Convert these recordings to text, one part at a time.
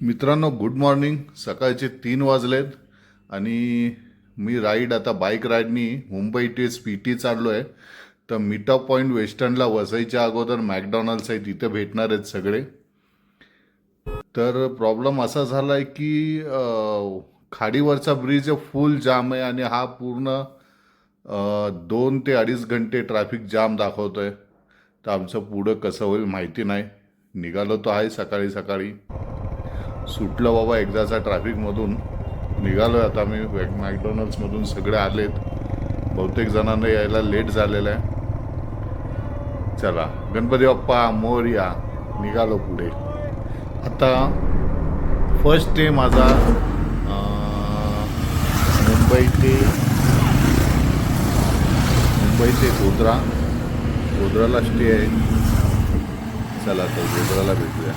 मित्रांनो, good morning. सकाळचे 3 वाजलेत आणि मी आता बाईक राईडनी मुंबई ते स्पीटी चाललो आहे. तर मीटअप पॉईंट वेस्टर्नला वसईच्या अगोदर मॅकडॉनल्ड्स आहे, तिथे भेटणार आहेत सगळे. तर प्रॉब्लेम असा झाला आहे की खाडीवरचा ब्रिज फुल जाम आहे आणि हा पूर्ण 2 ते 2.5 घंटे ट्रॅफिक जाम दाखवतोय. तर आमचं पुढं कसं होईल माहिती नाही. निघालो तो आहे सकाळी सकाळी, सुटलं बाबा एकदाचा ट्रॅफिकमधून. निघालो आहे आता मी. मॅकडॉनल्ड्समधून सगळे आलेत, बहुतेक जणांना यायला लेट झालेलं आहे. चला, गणपती बाप्पा मोरया. निघालो पुढे. आता फर्स्ट डे माझा मुंबई ते गोधराला स्टे आहे. चला तर गोधराला भेटूया.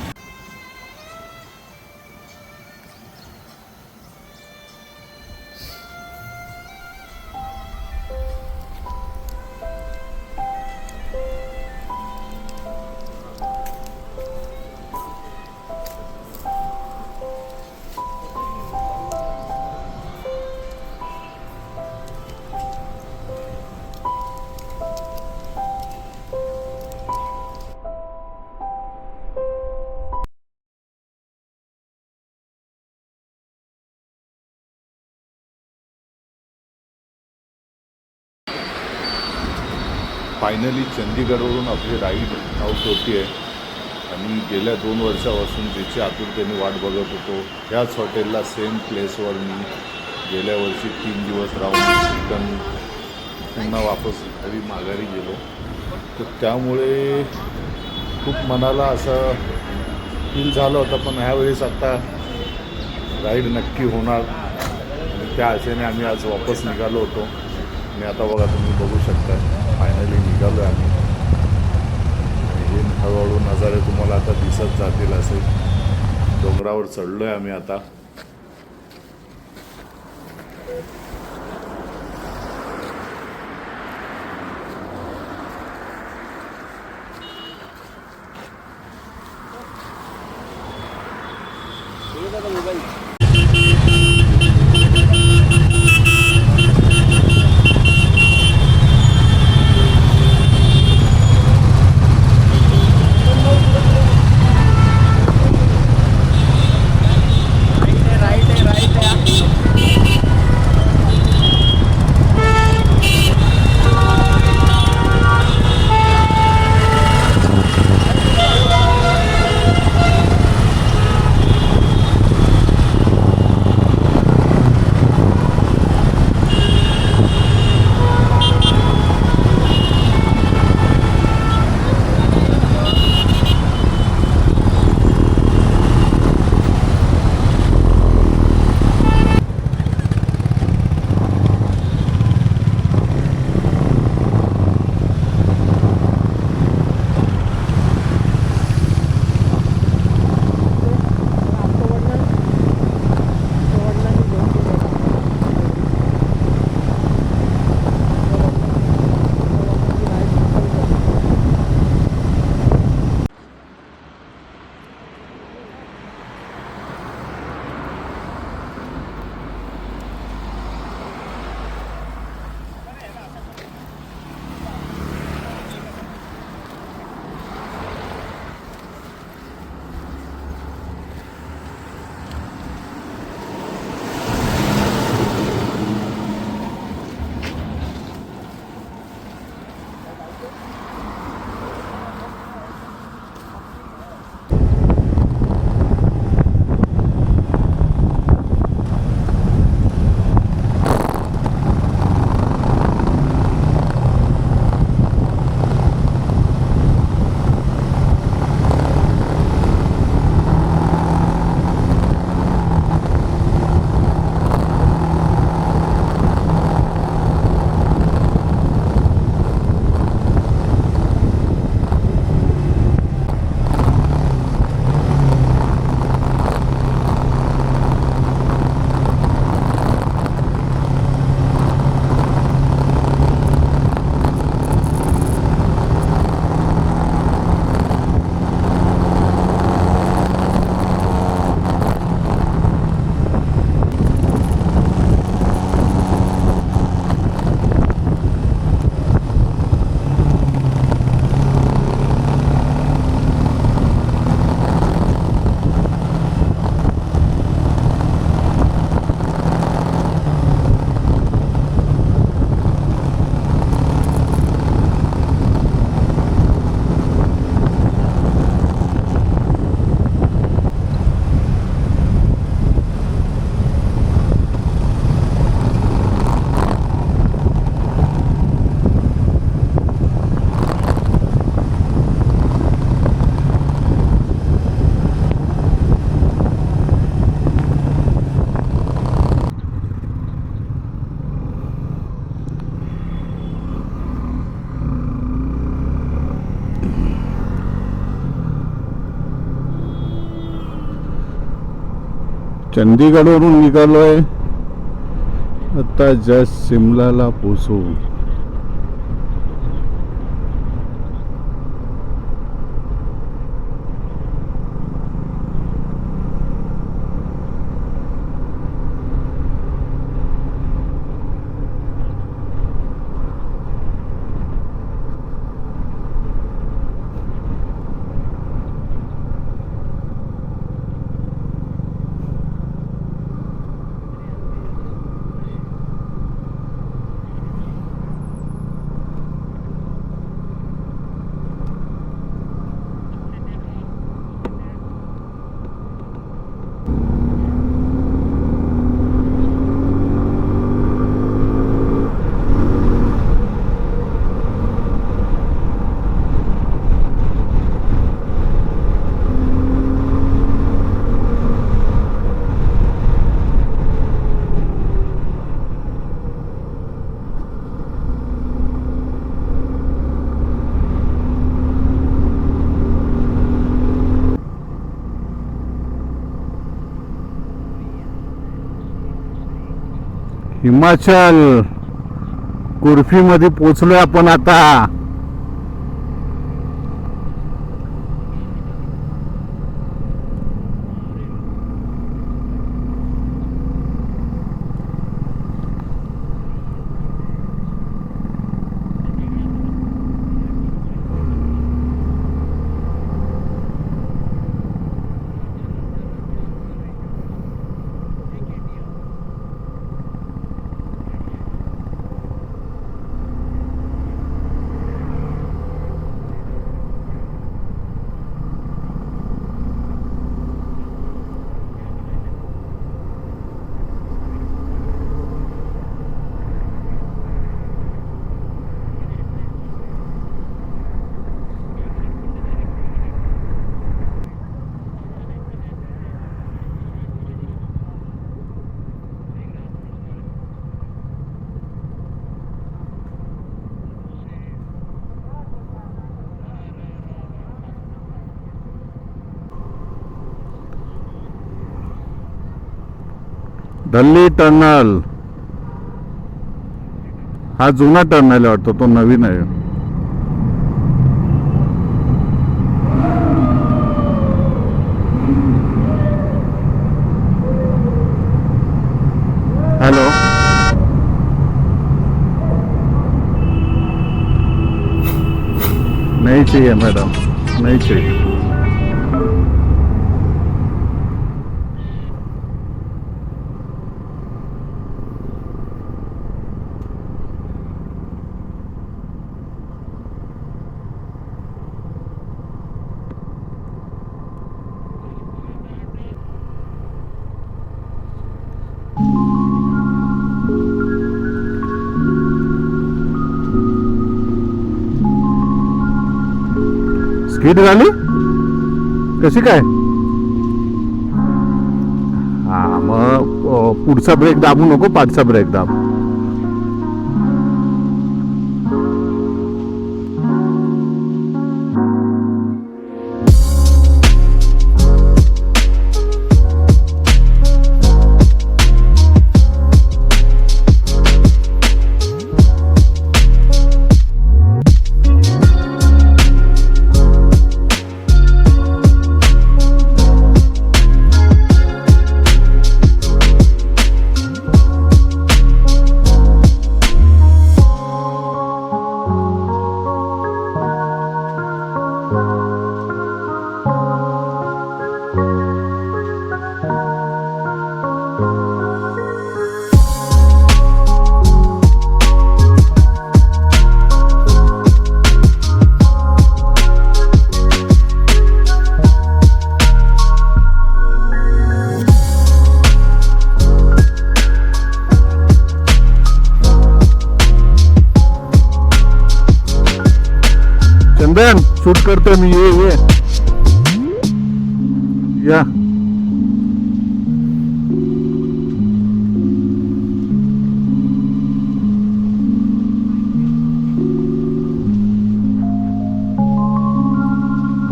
फायनली चंदीगडवरून आपली राईड आउट होती आहे आणि गेल्या 2 वर्षापासून ज्याची आतुरतेने वाट बघत होतो. ह्याच हॉटेलला सेम प्लेसवर मी गेल्या वर्षी 3 दिवस राहून रिटर्न पुन्हा वापस घरी माघारी गेलो. तर त्यामुळे खूप मनाला असं फील झालं होतं. पण ह्यावेळेस आता राईड नक्की होणार आणि त्या आशेने आम्ही आज वापस निघालो होतो. आणि आता बघा, तुम्ही बघू शकता, फायनली निघालो आहे आम्ही. हे हळूहळू नजारे तुम्हाला आता दिसत जातील. असे डोंगरावर चढलो आहे आम्ही आता. चंदीगडवरून निघालोय, आता जस्ट शिमलाला पोचू. हिमाचल कुर्फी मध्ये पोचलोय आपण आता. ढल्ली टर्नल हा जुना टर्नल आहे वाटतो, तो नवीन आहे. हॅलो, नहीं चाहिए मैडम, नहीं चाहिए. स्पीड झाली कशी काय? हा मग पुढचा ब्रेक दाबू नको, पाठचा ब्रेक दाब. चंदन शूट करतोय मी, ये या.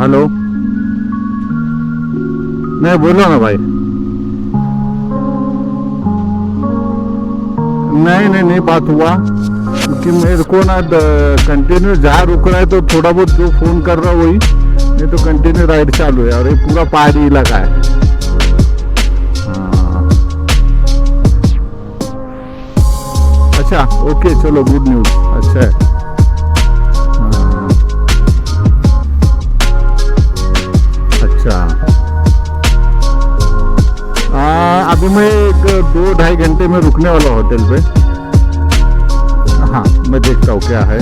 हेलो, नहीं बोलो ना भाई. नहीं बात हुआ, क्योंकि मेरे को ना कंटिन्यू जहाँ रुक रहा है तो थोड़ा बहुत जो फोन कर रहा वही, नहीं तो कंटिन्यू राइड चालू है और ये पूरा पहाड़ी इलाका है। हाँ। अच्छा ओके चलो, गुड न्यूज़, अच्छा है। हाँ। अच्छा अभी मैं एक 2-2.5 घंटे में रुकने वाला होटल पे। हाँ मैं देखता हूँ क्या है।